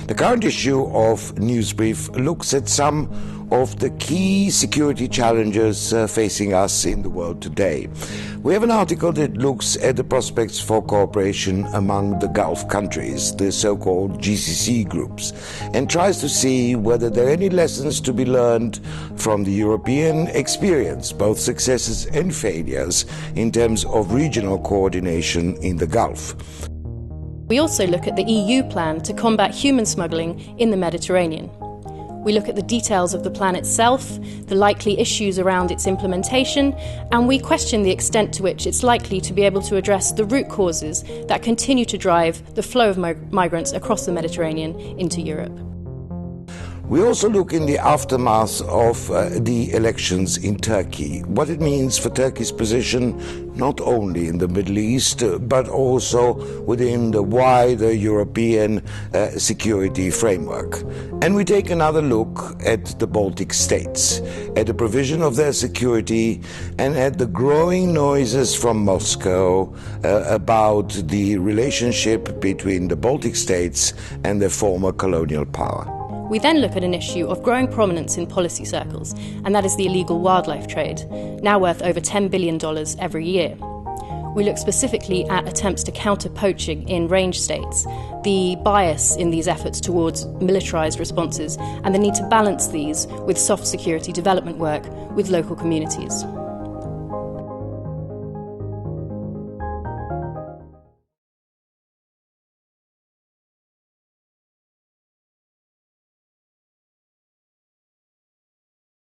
The current issue of Newsbrief looks at some of the key security challenges facing us in the world today. We have an article that looks at the prospects for cooperation among the Gulf countries, the so-called GCC groups, and tries to see whether there are any lessons to be learned from the European experience, both successes and failures, in terms of regional coordination in the Gulf. We also look at the EU plan to combat human smuggling in the Mediterranean. We look at the details of the plan itself, the likely issues around its implementation, and we question the extent to which it's likely to be able to address the root causes that continue to drive the flow of migrants across the Mediterranean into Europe. We also look in the aftermath of the elections in Turkey, what it means for Turkey's position not only in the Middle East but also within the wider European security framework. And we take another look at the Baltic States, at the provision of their security and at the growing noises from Moscow about the relationship between the Baltic States and their former colonial power. We then look at an issue of growing prominence in policy circles, and that is the illegal wildlife trade, now worth over $10 billion every year. We look specifically at attempts to counter poaching in range states, the bias in these efforts towards militarised responses, and the need to balance these with soft security development work with local communities.